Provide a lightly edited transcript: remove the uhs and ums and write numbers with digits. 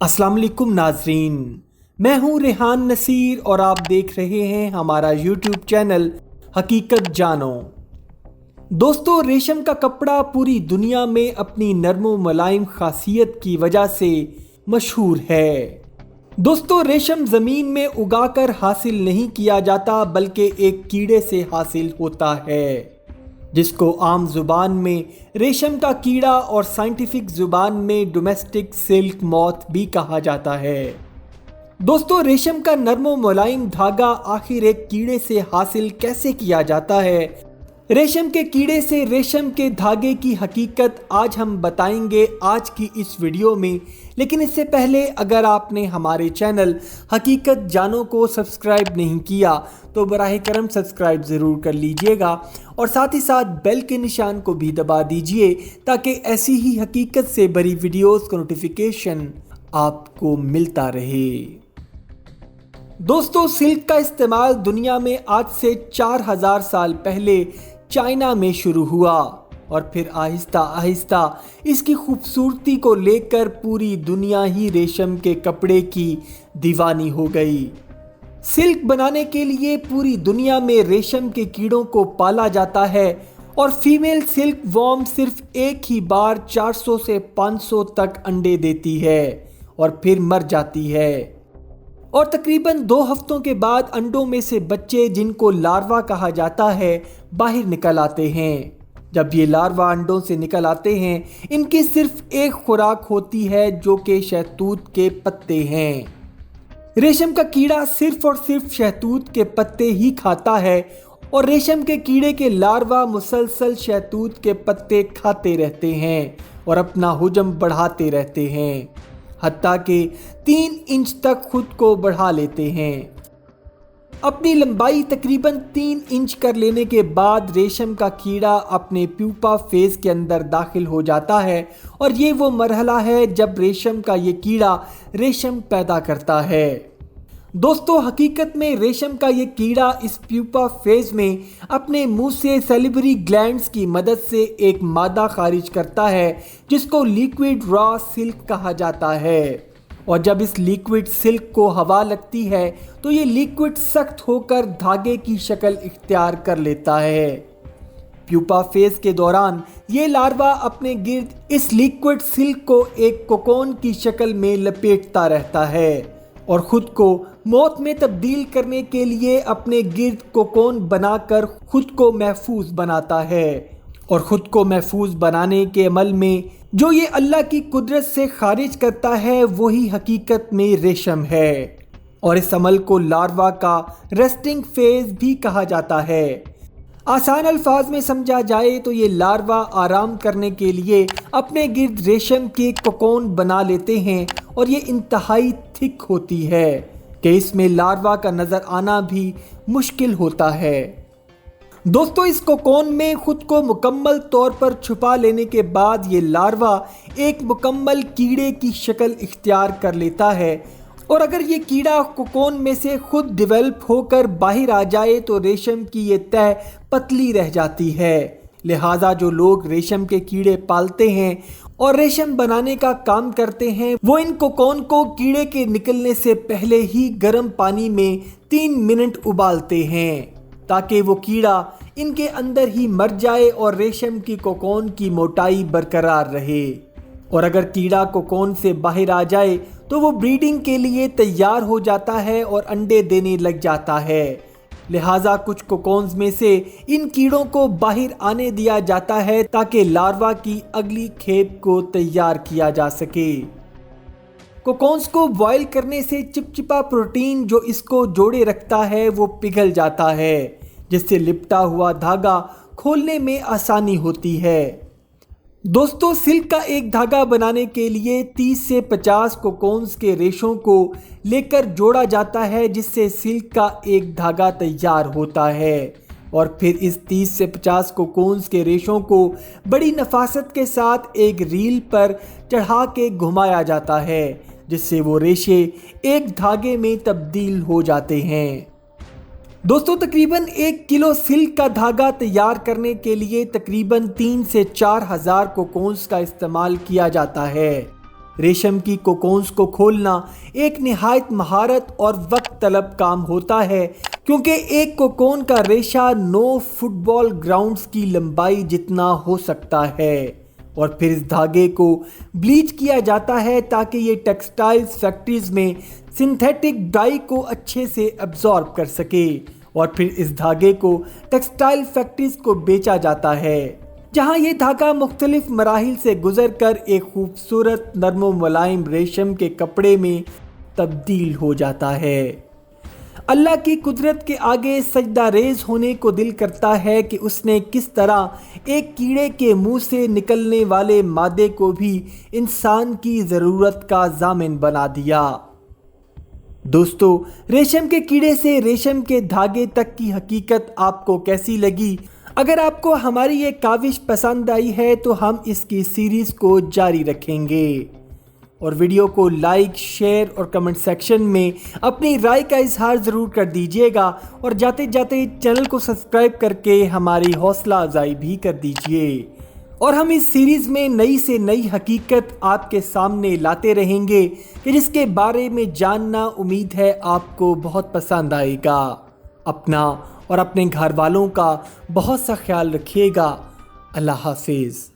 अस्सलाम वालेकुम नाजरीन, मैं हूं रेहान नसीर और आप देख रहे हैं हमारा यूट्यूब चैनल हकीकत जानो। दोस्तों, रेशम का कपड़ा पूरी दुनिया में अपनी नर्म मुलायम खासियत की वजह से मशहूर है। दोस्तों, रेशम ज़मीन में उगाकर हासिल नहीं किया जाता बल्कि एक कीड़े से हासिल होता है, जिसको आम ज़ुबान में रेशम का कीड़ा और साइंटिफिक ज़ुबान में डोमेस्टिक सिल्क मॉथ भी कहा जाता है। दोस्तों, रेशम का नर्म मुलायम धागा आखिर एक कीड़े से हासिल कैसे किया जाता है? रेशम के कीड़े से रेशम के धागे की हकीकत आज हम बताएंगे आज की इस वीडियो में। लेकिन इससे पहले अगर आपने हमारे चैनल हकीकत जानो को सब्सक्राइब नहीं किया तो बराह करम सब्सक्राइब ज़रूर कर लीजिएगा और साथ ही साथ बेल के निशान को भी दबा दीजिए ताकि ऐसी ही हकीकत से भरी वीडियोस का नोटिफिकेशन आपको मिलता रहे। दोस्तों, सिल्क का इस्तेमाल दुनिया में आज से 4000 साल पहले चाइना में शुरू हुआ और फिर आहिस्ता आहिस्ता इसकी खूबसूरती को लेकर पूरी दुनिया ही रेशम के कपड़े की दीवानी हो गई। सिल्क बनाने के लिए पूरी दुनिया में रेशम के कीड़ों को पाला जाता है और फीमेल सिल्क वॉर्म सिर्फ एक ही बार 400 से 500 तक अंडे देती है और फिर मर जाती है और तकरीबन 2 हफ्तों के बाद अंडों में से बच्चे, जिनको लार्वा कहा जाता है, बाहर निकल आते हैं। जब ये लार्वा अंडों से निकल आते हैं, इनकी सिर्फ एक खुराक होती है जो कि शहतूत के पत्ते हैं। रेशम का कीड़ा सिर्फ और सिर्फ शहतूत के पत्ते ही खाता है और रेशम के कीड़े के लार्वा मुसलसल शहतूत के पत्ते खाते रहते हैं और अपना हुजम बढ़ाते रहते हैं, हत्ता कि 3 इंच तक खुद को बढ़ा लेते हैं। अपनी लंबाई तकरीबन 3 इंच कर लेने के बाद रेशम का कीड़ा अपने प्यूपा फेज के अंदर दाखिल हो जाता है और ये वो मरहला है जब रेशम का ये कीड़ा रेशम पैदा करता है। दोस्तों, हकीकत में रेशम का ये कीड़ा इस प्यूपा फेज में अपने मुंह से सैलिवरी ग्लैंड्स की मदद से एक मादा खारिज करता है जिसको लिक्विड रॉ सिल्क कहा जाता है और जब इस लिक्विड सिल्क को हवा लगती है तो ये लिक्विड सख्त होकर धागे की शक्ल इख्तियार कर लेता है। प्यूपा फेज के दौरान ये लार्वा अपने गिर्द इस लिक्विड सिल्क को एक कोकोन की शक्ल में लपेटता रहता है और खुद को मौत में तब्दील करने के लिए अपने गिर्द कोकोन बनाकर खुद को महफूज बनाता है और खुद को महफूज बनाने के अमल में जो ये अल्लाह की कुदरत से खारिज करता है वही हकीकत में रेशम है और इस अमल को लार्वा का रेस्टिंग फेज भी कहा जाता है। आसान अल्फाज में समझा जाए तो ये लार्वा आराम करने के लिए अपने गिर्द रेशम के कोकोन बना लेते हैं और ये इंतहाई थिक होती है कि इसमें लार्वा का नज़र आना भी मुश्किल होता है। दोस्तों, इस कोकोन में खुद को मुकम्मल तौर पर छुपा लेने के बाद ये लार्वा एक मुकम्मल कीड़े की शक्ल इख्तियार कर लेता है और अगर ये कीड़ा कोकोन में से खुद डेवलप होकर बाहर आ जाए तो रेशम की ये तह पतली रह जाती है। लिहाजा जो लोग रेशम के कीड़े पालते हैं और रेशम बनाने का काम करते हैं वो इन कोकोन को कीड़े के निकलने से पहले ही गर्म पानी में 3 मिनट उबालते हैं ताकि वो कीड़ा इनके अंदर ही मर जाए और रेशम की कोकोन की मोटाई बरकरार रहे और अगर कीड़ा कोकोन से बाहर आ जाए तो वो ब्रीडिंग के लिए तैयार हो जाता है और अंडे देने लग जाता है। लिहाजा कुछ कोकोन्स में से इन कीड़ों को बाहर आने दिया जाता है ताकि लार्वा की अगली खेप को तैयार किया जा सके। कोकोन्स को बॉयल करने से चिपचिपा प्रोटीन जो इसको जोड़े रखता है वो पिघल जाता है जिससे लिपटा हुआ धागा खोलने में आसानी होती है। दोस्तों, सिल्क का एक धागा बनाने के लिए 30 से 50 कोकोन्स के रेशों को लेकर जोड़ा जाता है जिससे सिल्क का एक धागा तैयार होता है और फिर इस 30 से 50 कोकोन्स के रेशों को बड़ी नफासत के साथ एक रील पर चढ़ा के घुमाया जाता है जिससे वो रेशे एक धागे में तब्दील हो जाते हैं। दोस्तों, तकरीबन 1 किलो सिल्क का धागा तैयार करने के लिए तकरीबन 3 से 4 हज़ार कोकोन्स का इस्तेमाल किया जाता है। ریشم کی کوکونز کو کھولنا ایک نہایت مہارت اور وقت طلب کام ہوتا ہے، کیونکہ ایک کوکون کا ریشہ 9 فٹ بال گراؤنڈز کی لمبائی جتنا ہو سکتا ہے، اور پھر اس دھاگے کو بلیچ کیا جاتا ہے تاکہ یہ ٹیکسٹائل فیکٹریز میں سنتھیٹک ڈائی کو اچھے سے ابزارب کر سکے، اور پھر اس دھاگے کو ٹیکسٹائل فیکٹریز کو بیچا جاتا ہے، جہاں یہ دھاگا مختلف مراحل سے گزر کر ایک خوبصورت نرم و ملائم ریشم کے کپڑے میں تبدیل ہو جاتا ہے۔ اللہ کی قدرت کے آگے سجدہ ریز ہونے کو دل کرتا ہے کہ اس نے کس طرح ایک کیڑے کے منہ سے نکلنے والے مادے کو بھی انسان کی ضرورت کا ضامن بنا دیا۔ دوستو، ریشم کے کیڑے سے ریشم کے دھاگے تک کی حقیقت آپ کو کیسی لگی؟ اگر آپ کو ہماری یہ کاوش پسند آئی ہے تو ہم اس کی سیریز کو جاری رکھیں گے، اور ویڈیو کو لائک، شیئر اور کمنٹ سیکشن میں اپنی رائے کا اظہار ضرور کر دیجیے گا، اور جاتے جاتے چینل کو سبسکرائب کر کے ہماری حوصلہ افزائی بھی کر دیجیے، اور ہم اس سیریز میں نئی سے نئی حقیقت آپ کے سامنے لاتے رہیں گے کہ جس کے بارے میں جاننا امید ہے آپ کو بہت پسند آئے گا۔ اپنا اور اپنے گھر والوں کا بہت سا خیال رکھیے گا۔ اللہ حافظ۔